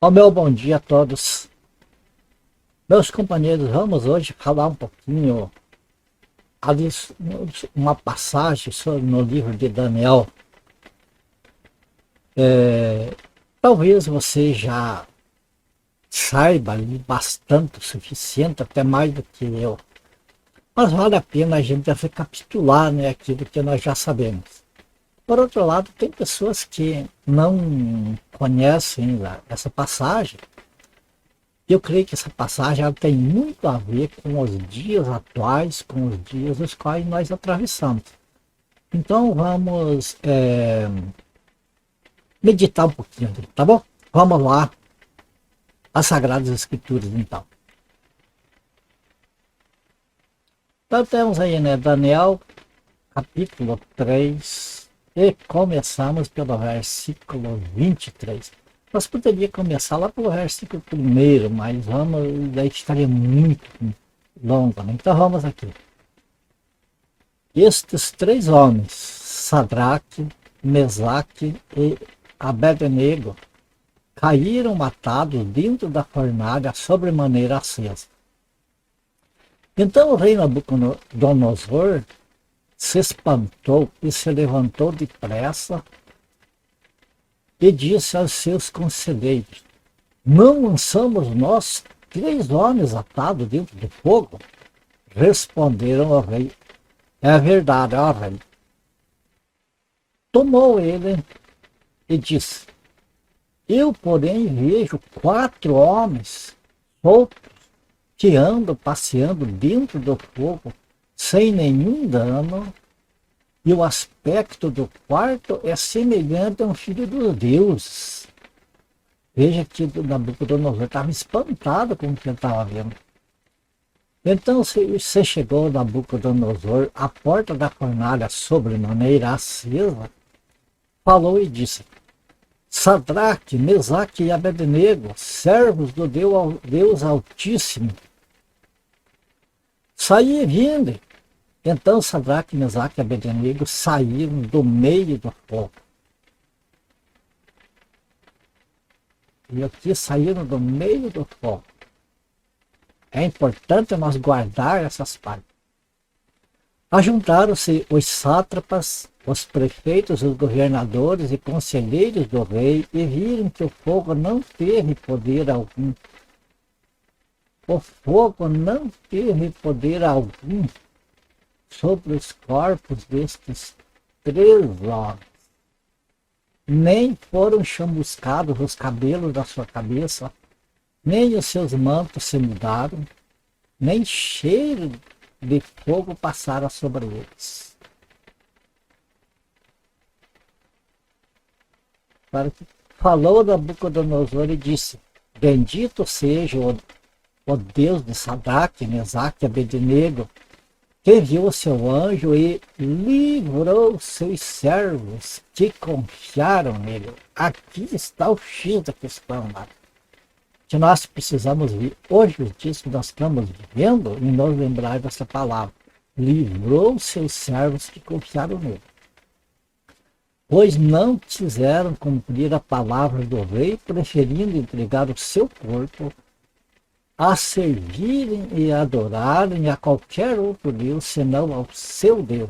Ó, meu bom dia a todos. Meus companheiros, vamos hoje falar um pouquinho ali, uma passagem no livro de Daniel. Talvez você já saiba ali bastante, o suficiente, até mais do que eu. Mas vale a pena a gente recapitular, né, aquilo que nós já sabemos. Por outro lado, tem pessoas que não conhecem essa passagem. Eu creio que essa passagem ela tem muito a ver com os dias atuais, com os dias os quais nós atravessamos. Então vamos meditar um pouquinho, tá bom? Vamos lá, as Sagradas Escrituras então. Então temos aí, né, Daniel, capítulo 3, e começamos pelo versículo 23. Nós poderíamos começar lá pelo versículo 1, mas daí estaria muito longo, né? Então vamos aqui. Estes três homens, Sadraque, Mesaque e Abednego, caíram matados dentro da fornalha sobremaneira acesa. Então o rei Nabucodonosor se espantou e se levantou depressa e disse aos seus conselheiros: não lançamos nós três homens atados dentro do fogo? Responderam ao rei: é verdade, ó rei. Tomou ele e disse: eu, porém, vejo 4 homens soltos que andam passeando dentro do fogo sem nenhum dano, e o aspecto do quarto é semelhante a um filho dos deuses. Veja que Nabucodonosor estava espantado com o que ele estava vendo. Então você chegou, Nabucodonosor, à porta da fornalha sobremaneira acesa, falou e disse: Sadraque, Mesaque e Abednego, servos do Deus Altíssimo, saí e vinde. Então Sadraque, Mesaque e Abednego saíram do meio do fogo. E aqui saíram do meio do fogo. É importante nós guardar essas partes. Ajuntaram-se os sátrapas, os prefeitos, os governadores e conselheiros do rei e viram que o fogo não teve poder algum. O fogo não teve poder algum sobre os corpos destes 3 homens. Nem foram chamuscados os cabelos da sua cabeça, nem os seus mantos se mudaram, nem cheiro de fogo passara sobre eles. Falou Nabucodonosor e disse: bendito seja o Deus de Sadraque, Mesaque e Abednego, que viu o seu anjo e livrou seus servos que confiaram nele. Aqui está o X da questão, que nós precisamos ver hoje, os dias que nós estamos vivendo, e nos lembrar dessa palavra: livrou seus servos que confiaram nele. Pois não quiseram cumprir a palavra do rei, preferindo entregar o seu corpo a servirem e adorarem a qualquer outro Deus, senão ao seu Deus.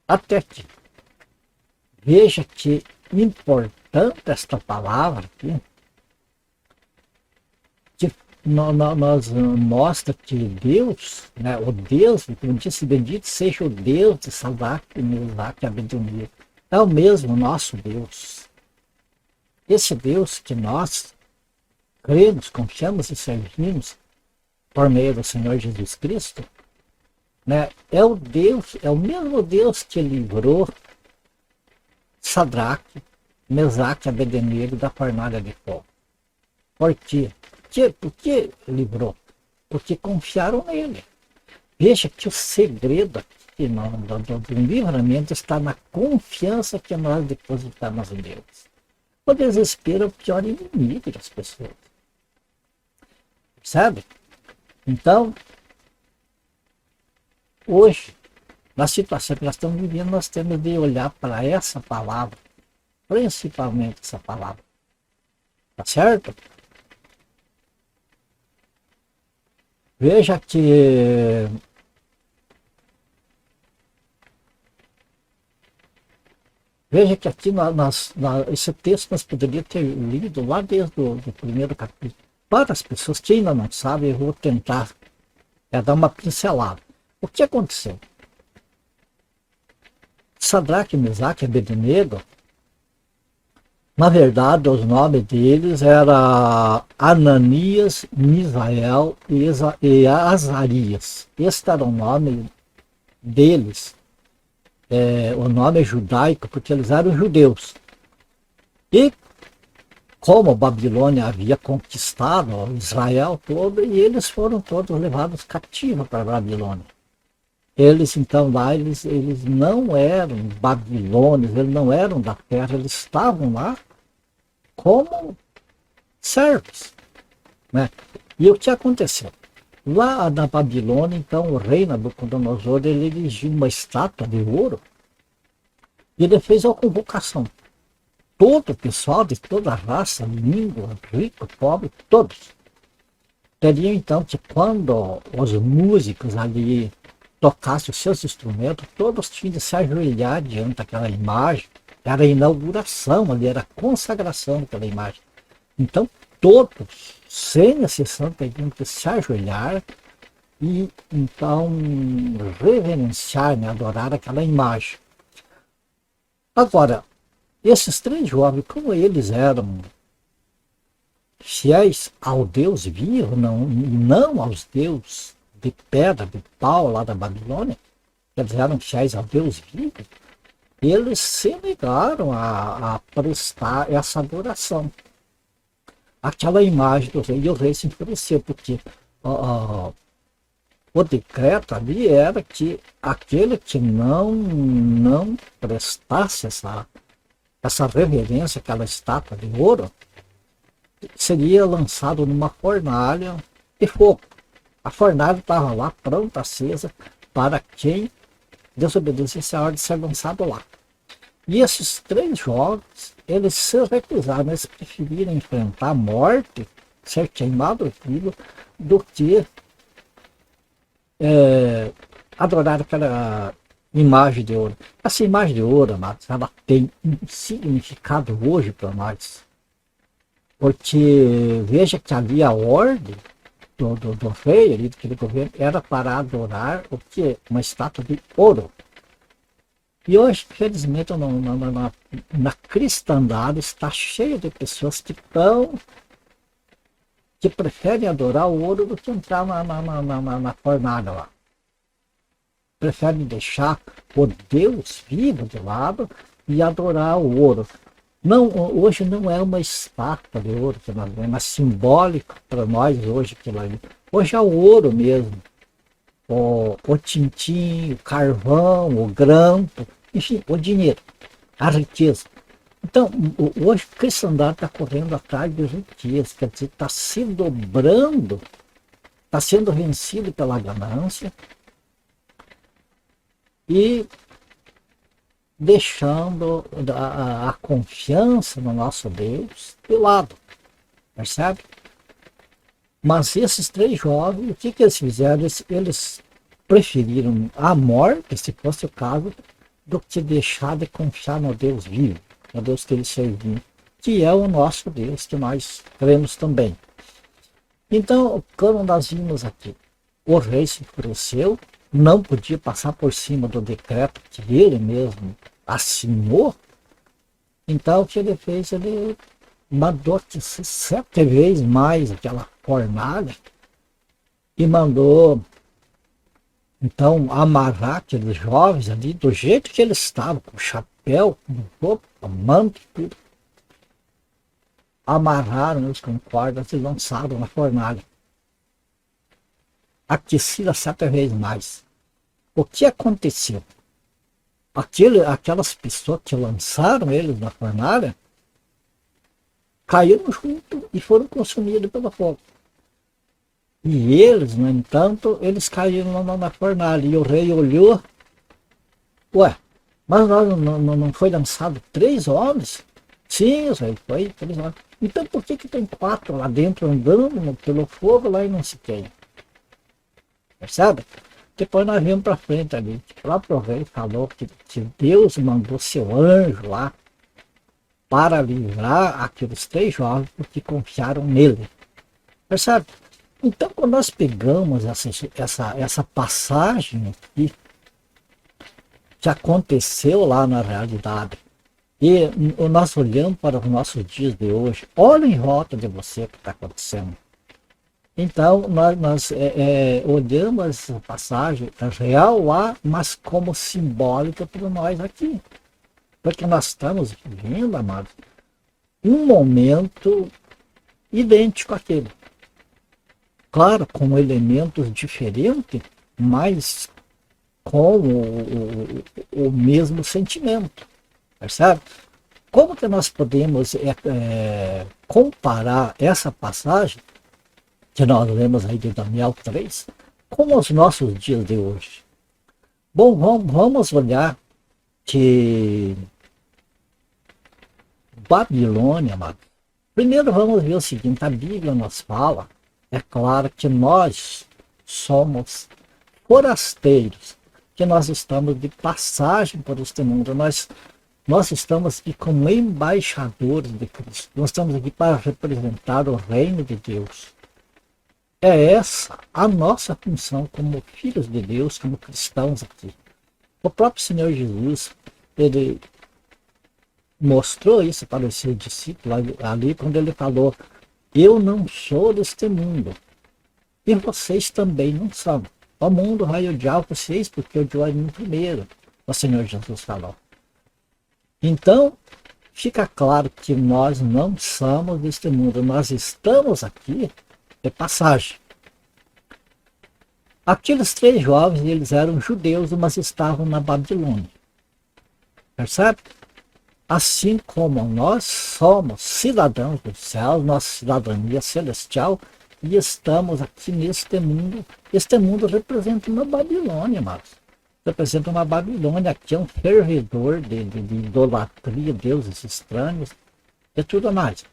Até aqui. Veja que importante esta palavra aqui, que nós mostra que Deus, né, o Deus, como disse, bendito seja o Deus de Sadraque, Mesaque e Abednego, é o mesmo nosso Deus. Esse Deus que nós cremos, confiamos e servimos por meio do Senhor Jesus Cristo, né, é o Deus, é o mesmo Deus que livrou Sadraque, Mesaque e Abednego da fornalha de fogo. Por quê? Por que livrou? Porque confiaram nele. Veja que o segredo aqui do livramento está na confiança que nós depositamos em Deus. O desespero é o pior inimigo das pessoas. Sabe? Então, hoje, na situação que nós estamos vivendo, nós temos de olhar para essa palavra, principalmente essa palavra, Tá certo? Veja que aqui esse texto nós poderíamos ter lido lá desde o primeiro capítulo. Para as pessoas que ainda não sabem, eu vou tentar dar uma pincelada. O que aconteceu? Sadraque, Mesaque e Abednego, na verdade, os nomes deles eram Ananias, Misael e Azarias. Este era o nome deles. O nome é judaico porque eles eram judeus. E como a Babilônia havia conquistado Israel todo, e eles foram todos levados cativos para a Babilônia. Eles então lá, eles não eram babilônios, eles não eram da terra, eles estavam lá como servos, né? E o que aconteceu? Lá na Babilônia, então, o rei Nabucodonosor, ele erigiu uma estátua de ouro e ele fez uma convocação. Todo o pessoal de toda a raça, língua, rico, pobre, todos. Teriam então que quando os músicos ali tocassem os seus instrumentos, todos tinham de se ajoelhar diante daquela imagem. Era a inauguração ali, era a consagração daquela imagem. Então, todos, sem exceção, teriam que se ajoelhar e então reverenciar, né, adorar aquela imagem. Agora, esses três jovens, como eles eram fiéis ao Deus vivo, não aos deuses de pedra, de pau lá da Babilônia, eles eram fiéis ao Deus vivo, eles se negaram a prestar essa adoração. Aquela imagem do rei, e o rei se enfureceu, porque o decreto ali era que aquele que não prestasse essa reverência, aquela estátua de ouro, seria lançado numa fornalha de fogo. A fornalha estava lá, pronta, acesa, para quem desobedecesse a ordem de ser lançado lá. E esses três jovens, eles se recusaram, eles preferiram enfrentar a morte, ser queimado vivo, do que adorar aquela imagem de ouro. Essa imagem de ouro, amados, ela tem um significado hoje para nós. Porque veja que ali a ordem do rei, ali daquele governo, era para adorar o que? Uma estátua de ouro. E hoje, infelizmente, na cristandade está cheio de pessoas que preferem adorar o ouro do que entrar na fornalha lá. Preferem deixar o Deus vivo de lado e adorar o ouro. Não, hoje não é uma estátua de ouro que nós vemos, mas simbólico para nós hoje. Hoje é o ouro mesmo. O tintim, o carvão, o grampo, enfim, o dinheiro, a riqueza. Então, hoje a cristandade está correndo atrás de riqueza, quer dizer, está se dobrando, está sendo vencido pela ganância e deixando a confiança no nosso Deus de lado, percebe? Mas esses três jovens, o que eles fizeram? Eles preferiram a morte, se fosse o caso, do que deixar de confiar no Deus vivo, no Deus que eles serviam, que é o nosso Deus, que nós cremos também. Então, quando nós vimos aqui, o rei se enfureceu, não podia passar por cima do decreto que ele mesmo assinou. Então, o que ele fez? Ele mandou 7 vezes mais aquela fornalha e mandou então amarrar aqueles jovens ali do jeito que eles estavam, com chapéu, com roupa, manto, tudo. Amarraram-os com cordas e lançaram na fornalha. Aquecida 7 vezes mais. O que aconteceu? Aquelas pessoas que lançaram eles na fornalha caíram junto e foram consumidos pelo fogo. E eles, no entanto, eles caíram na fornalha. E o rei olhou. Ué, mas não foi lançado 3 homens? Sim, rei, foi 3 homens. Então por que tem 4 lá dentro andando pelo fogo lá e não se queima? Percebe? Depois nós vimos para frente ali, que o próprio rei falou que Deus mandou seu anjo lá para livrar aqueles 3 jovens porque confiaram nele. Percebe? Então, quando nós pegamos essa passagem aqui, que aconteceu lá na realidade, e nós olhamos para os nossos dias de hoje, olha em volta de você o que está acontecendo. Então, nós olhamos essa passagem real lá, mas como simbólica para nós aqui. Porque nós estamos vivendo, amados, um momento idêntico àquele. Claro, com elementos diferentes, mas com o mesmo sentimento. Percebe? Como que nós podemos comparar essa passagem que nós lemos aí de Daniel 3 com os nossos dias de hoje? Bom, vamos olhar que Babilônia, amado. Primeiro vamos ver o seguinte, a Bíblia nos fala, é claro que nós somos forasteiros, que nós estamos de passagem por este mundo, nós estamos aqui como embaixadores de Cristo, nós estamos aqui para representar o reino de Deus. É essa a nossa função como filhos de Deus, como cristãos aqui. O próprio Senhor Jesus, ele mostrou isso para os seus discípulos ali quando ele falou, eu não sou deste mundo, e vocês também não são. O mundo vai odiar vocês porque odiou a mim primeiro, o Senhor Jesus falou. Então, fica claro que nós não somos deste mundo, nós estamos aqui de passagem. Aqueles 3 jovens, eles eram judeus, mas estavam na Babilônia. Percebe? Assim como nós somos cidadãos do céu, nossa cidadania celestial, e estamos aqui neste mundo. Este mundo representa uma Babilônia, mas representa uma Babilônia, que é um fervedor de idolatria, deuses estranhos e tudo mais.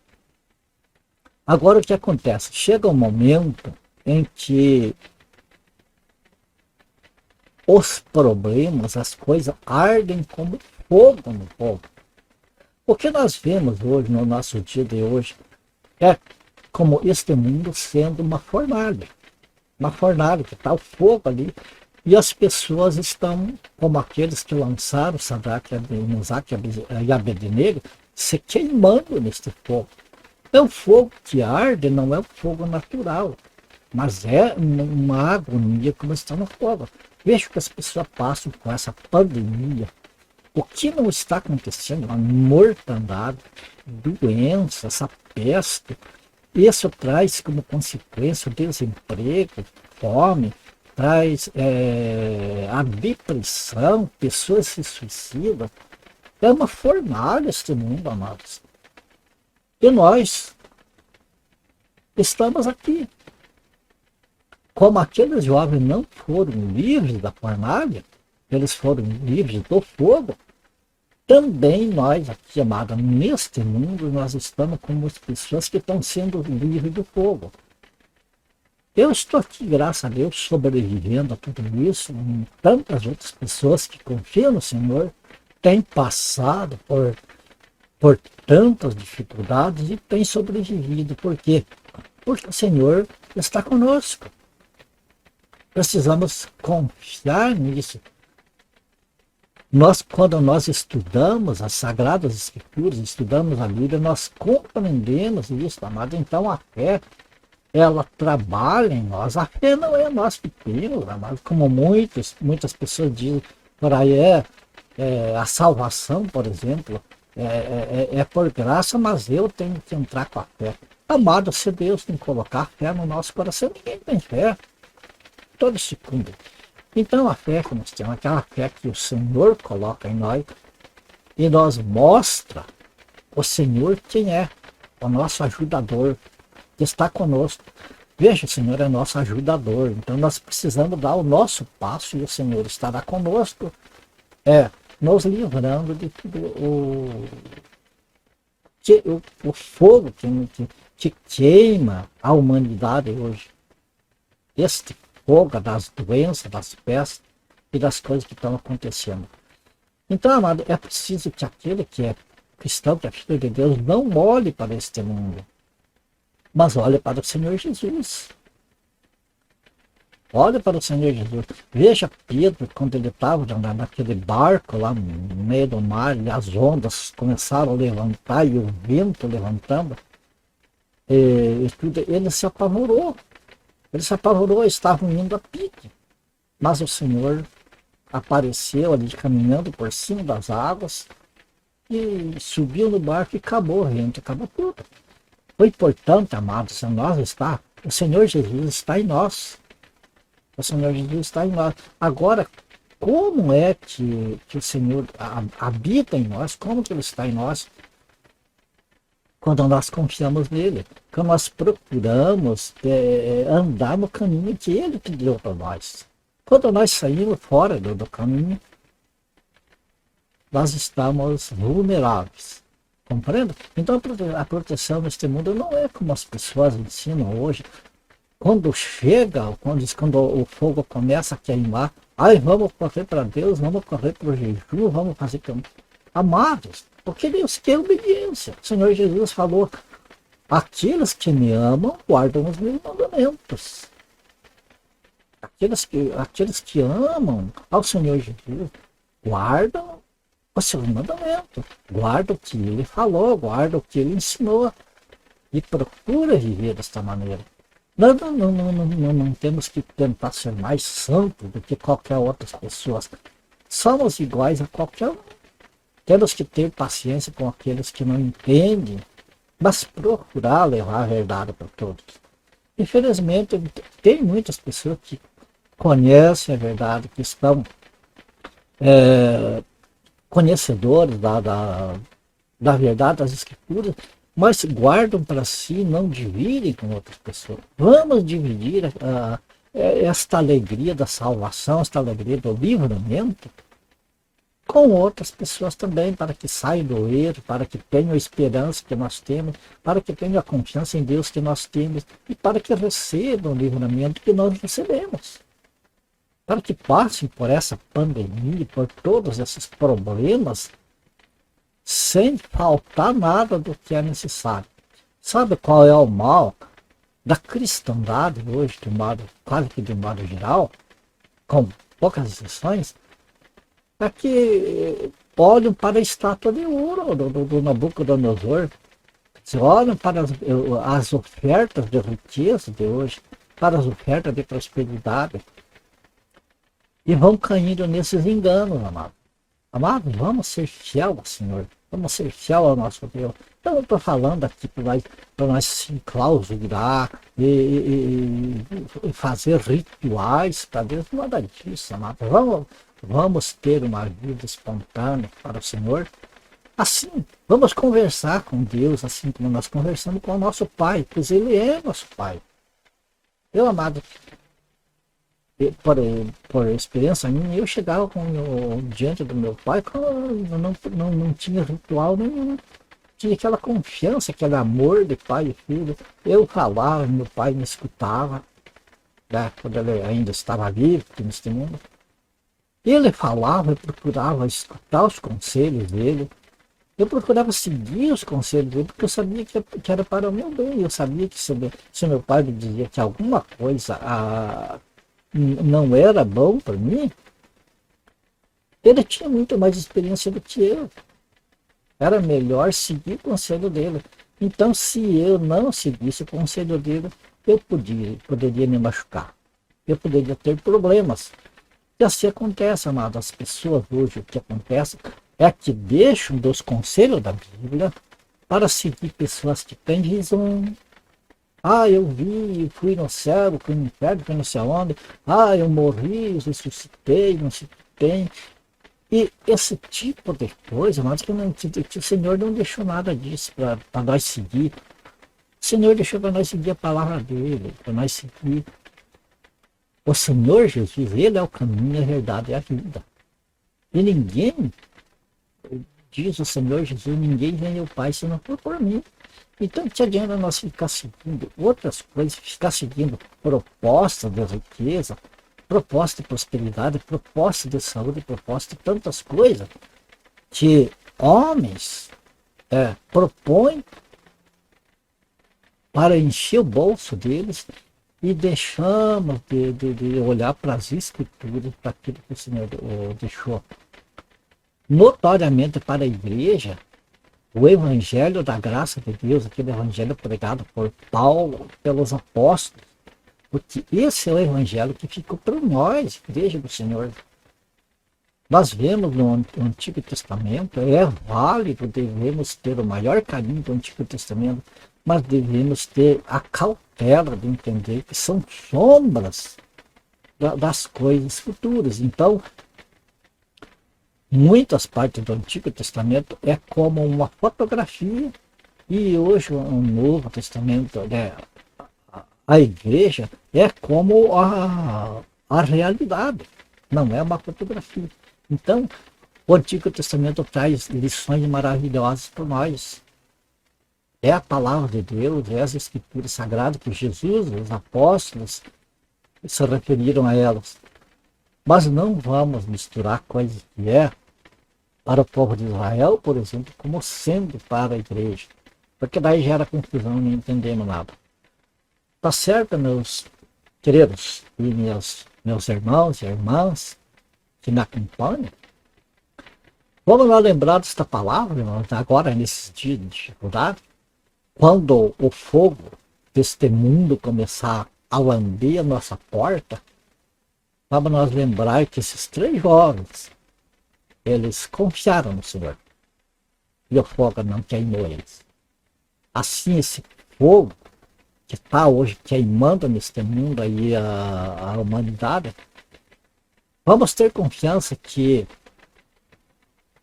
Agora o que acontece? Chega um momento em que os problemas, as coisas ardem como fogo no povo. O que nós vemos hoje, no nosso dia de hoje, é como este mundo sendo uma fornalha que está o fogo ali, e as pessoas estão, como aqueles que lançaram Sadraque, Mesaque e Abednego, se queimando neste fogo. É um fogo que arde, não é um fogo natural, mas é uma agonia como está no fogo. Veja que as pessoas passam com essa pandemia. O que não está acontecendo? A mortandade, doença, essa peste. Isso traz como consequência o desemprego, fome, traz a depressão, pessoas se suicidam. É uma fornalha este mundo, amados. E nós estamos aqui. Como aqueles jovens não foram livres da fornalha, eles foram livres do fogo, também nós aqui, amada, neste mundo, nós estamos como as pessoas que estão sendo livres do fogo. Eu estou aqui, graças a Deus, sobrevivendo a tudo isso. Tantas outras pessoas que confiam no Senhor têm passado por tantas dificuldades e têm sobrevivido. Por quê? Porque o Senhor está conosco. Precisamos confiar nisso. Quando nós estudamos as Sagradas Escrituras, estudamos a Bíblia, nós compreendemos isso, amado. Então a fé, ela trabalha em nós. A fé não é nós que temos, amado, como muitas pessoas dizem por aí, a salvação, por exemplo, é por graça, mas eu tenho que entrar com a fé. Amado, se Deus tem que colocar fé no nosso coração, ninguém tem fé. Todos se cumprem. Então a fé que nós temos, aquela fé que o Senhor coloca em nós, e nós mostra o Senhor quem é, o nosso ajudador, que está conosco. Veja, o Senhor é nosso ajudador, então nós precisamos dar o nosso passo e o Senhor estará conosco, nos livrando de tudo o fogo que queima a humanidade hoje. Este fogo das doenças, das pestes e das coisas que estão acontecendo. Então, amado, é preciso que aquele que é cristão, que é filho de Deus, não olhe para este mundo, mas olhe para o Senhor Jesus. Olhe para o Senhor Jesus. Veja Pedro, quando ele estava naquele barco lá no meio do mar, e as ondas começaram a levantar, e o vento levantando, ele se apavorou. Ele se apavorou, estavam indo a pique. Mas o Senhor apareceu ali caminhando por cima das águas e subiu no barco e acabou o vento, acabou tudo. O importante, amados, o Senhor Jesus está em nós. O Senhor Jesus está em nós. Agora, como é que o Senhor habita em nós? Como que Ele está em nós? Quando nós confiamos nele. Quando nós procuramos andar no caminho que Ele deu para nós. Quando nós saímos fora do caminho, nós estamos vulneráveis. Compreende? Então a proteção neste mundo não é como as pessoas ensinam hoje. Quando chega, quando o fogo começa a queimar, vamos correr para Deus, vamos correr para o jejum, vamos fazer... Amados, porque Deus quer obediência. O Senhor Jesus falou, aqueles que me amam guardam os meus mandamentos. Aqueles que amam ao Senhor Jesus guardam os seus mandamentos, guardam o que Ele falou, guardam o que Ele ensinou e procura viver desta maneira. Nós não temos que tentar ser mais santos do que qualquer outra pessoa. Somos iguais a qualquer um. Temos que ter paciência com aqueles que não entendem, mas procurar levar a verdade para todos. Infelizmente, tem muitas pessoas que conhecem a verdade, que estão conhecedores da verdade das Escrituras, mas guardam para si, não dividem com outras pessoas. Vamos dividir esta alegria da salvação, esta alegria do livramento com outras pessoas também, para que saiam do erro, para que tenham a esperança que nós temos, para que tenham a confiança em Deus que nós temos e para que recebam o livramento que nós recebemos. Para que passem por essa pandemia, por todos esses problemas, sem faltar nada do que é necessário. Sabe qual é o mal da cristandade hoje, quase que de modo geral, com poucas exceções? É que olham para a estátua de ouro do Nabucodonosor, se olham para as ofertas de riqueza de hoje, para as ofertas de prosperidade, e vão caindo nesses enganos, amados. Amados, vamos ser fiel ao Senhor, vamos ser fiel ao nosso Deus. Eu não estou falando aqui para nós se enclausurar e fazer rituais para Deus, nada disso, amados. Vamos ter uma vida espontânea para o Senhor. Assim, vamos conversar com Deus, assim como nós conversamos com o nosso Pai, pois Ele é nosso Pai. Meu amado, por experiência minha, eu chegava diante do meu Pai, não tinha ritual nenhum. Tinha aquela confiança, aquele amor de pai e filho. Eu falava, meu pai me escutava, né, quando ele ainda estava vivo neste mundo. Ele falava, eu procurava escutar os conselhos dele. Eu procurava seguir os conselhos dele, porque eu sabia que era para o meu bem. Eu sabia que se meu pai me dizia que alguma coisa não era bom para mim, ele tinha muito mais experiência do que eu. Era melhor seguir o conselho dele. Então, se eu não seguisse o conselho dele, eu poderia me machucar. Eu poderia ter problemas. E assim acontece, amado. As pessoas hoje, o que acontece é que deixam dos conselhos da Bíblia para seguir pessoas que têm visão. Eu vi, fui no céu, fui no inferno, fui não sei aonde. Eu morri, ressuscitei, não sei o que tem. E esse tipo de coisa, mas que o Senhor não deixou nada disso para nós seguir. O Senhor deixou para nós seguir a palavra dele, para nós seguir. O Senhor Jesus, Ele é o caminho, a verdade e a vida. E ninguém, diz o Senhor Jesus, ninguém vem ao Pai se não for por mim. Então, que adianta nós ficar seguindo outras coisas, ficar seguindo proposta de riqueza, proposta de prosperidade, proposta de saúde, proposta de tantas coisas que homens propõem para encher o bolso deles e deixamos de olhar para as escrituras, para aquilo que o Senhor deixou notoriamente para a igreja, o evangelho da graça de Deus, aquele evangelho pregado por Paulo, pelos apóstolos, porque esse é o evangelho que ficou para nós, igreja do Senhor. Nós vemos no Antigo Testamento, é válido, devemos ter o maior carinho do Antigo Testamento, mas devemos ter a cautela de entender que são sombras das coisas futuras. Então, muitas partes do Antigo Testamento é como uma fotografia e hoje o Novo Testamento, a igreja, é como a realidade, não é uma fotografia. Então, o Antigo Testamento traz lições maravilhosas para nós. É a palavra de Deus, é as escrituras sagradas que Jesus, os apóstolos, se referiram a elas. Mas não vamos misturar coisas que é para o povo de Israel, por exemplo, como sendo para a igreja. Porque daí gera confusão e não entendemos nada. Tá certo, meus queridos e meus irmãos e irmãs que me acompanham? Vamos lá lembrar desta palavra, irmãos, agora nesses dias de dificuldade, quando o fogo deste mundo começar a lamber a nossa porta, vamos nós lembrar que esses 3 jovens, eles confiaram no Senhor. E o fogo não queimou eles. Assim, esse fogo que está hoje queimando neste mundo aí a humanidade, vamos ter confiança que,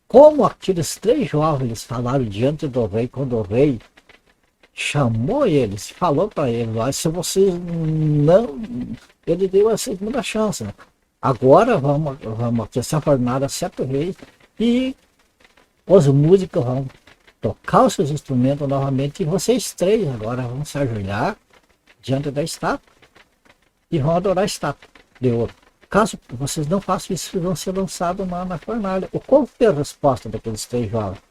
como aqueles 3 jovens falaram diante do rei, quando o rei chamou eles, falou para eles, se vocês não... Ele deu a segunda chance, né? Agora vamos ter essa jornada 7 vezes e os músicos vão tocar os seus instrumentos novamente e vocês 3 agora vão se ajoelhar diante da estátua e vão adorar a estátua de ouro. Caso vocês não façam isso, vão ser lançados na fornalha. Qual foi a resposta daqueles 3 jovens?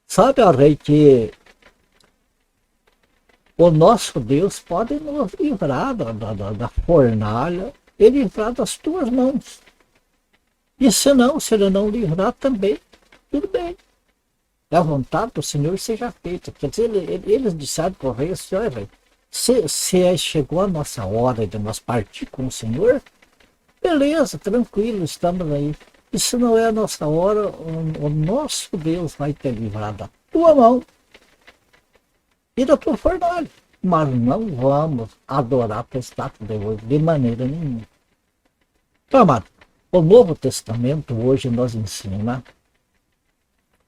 Sabe, ó rei, que o nosso Deus pode nos livrar da fornalha e livrar das tuas mãos. E se ele não livrar também, tudo bem. A vontade do Senhor seja feita. Quer dizer, eles disseram para o rei, assim, olha, rei, se chegou a nossa hora de nós partir com o Senhor, beleza, tranquilo, estamos aí. E se não é a nossa hora, o nosso Deus vai te livrar da tua mão e da tua fornalha. Mas não vamos adorar a estátua de ouro de maneira nenhuma. Então, amado, o Novo Testamento hoje nos ensina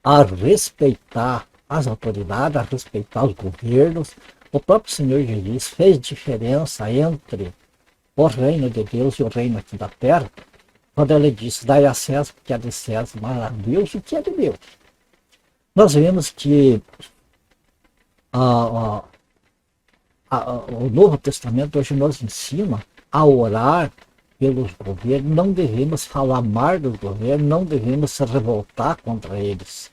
a respeitar as autoridades, a respeitar os governos. O próprio Senhor Jesus fez diferença entre o reino de Deus e o reino aqui da terra, quando ele disse, dai a César o que é de César, mas a Deus o que é de Deus. Nós vemos que o Novo Testamento hoje nos ensina a orar pelos governos, não devemos falar mal dos governos, não devemos se revoltar contra eles.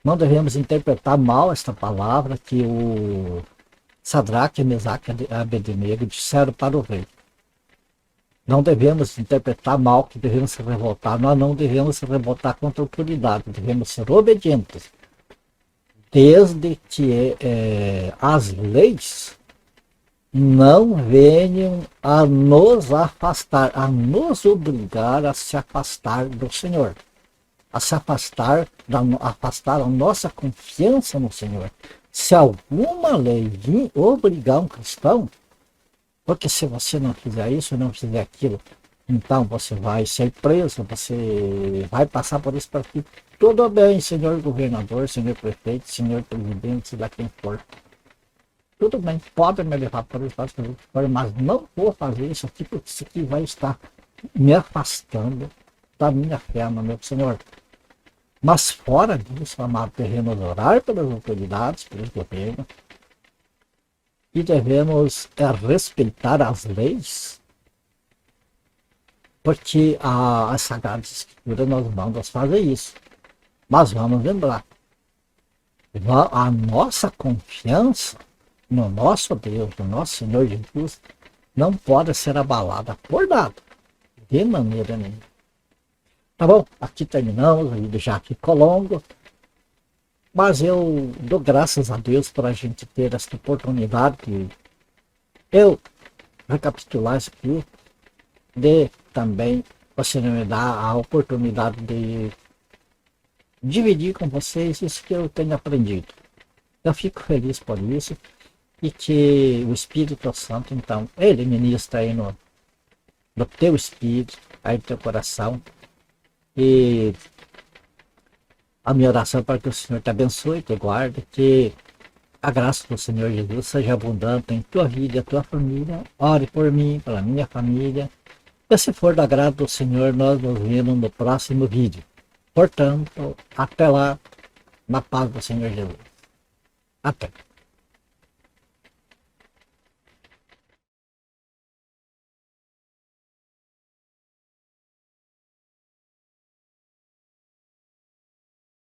Não devemos interpretar mal esta palavra que o Sadraque, Mesaque e Abednego disseram para o rei. Não devemos interpretar mal que devemos se revoltar, nós não devemos se revoltar contra a autoridade, devemos ser obedientes. Desde que as leis não venham a nos afastar, a nos obrigar a se afastar do Senhor, a se afastar a nossa confiança no Senhor. Se alguma lei vir obrigar um cristão, porque se você não fizer isso, não fizer aquilo, então você vai ser preso, você vai passar por isso para aqui. Tudo bem, senhor governador, senhor prefeito, senhor presidente, seja quem for. Tudo bem, pode me levar para os Estados Unidos, mas não vou fazer isso aqui, porque isso aqui vai estar me afastando da minha fé no meu Senhor. Mas fora disso, amado, devemos orar pelas autoridades, pelo governo, e devemos respeitar as leis, porque as Sagradas Escrituras nos mandam fazer isso. Mas vamos lembrar, a nossa confiança no nosso Deus, no nosso Senhor Jesus, não pode ser abalada por nada, de maneira nenhuma. Tá bom? Aqui terminamos, o vídeo já ficou longo, mas eu dou graças a Deus por a gente ter esta oportunidade de eu recapitular isso aqui, de também você me dar a oportunidade de dividir com vocês isso que eu tenho aprendido. Eu fico feliz por isso e que o Espírito Santo, então, ele ministra aí no teu espírito, aí no teu coração. E a minha oração é para que o Senhor te abençoe, te guarde, que a graça do Senhor Jesus seja abundante em tua vida e a tua família. Ore por mim, pela minha família. E se for da graça do Senhor, nós nos vemos no próximo vídeo. Portanto, até lá, na paz do Senhor Jesus. Até.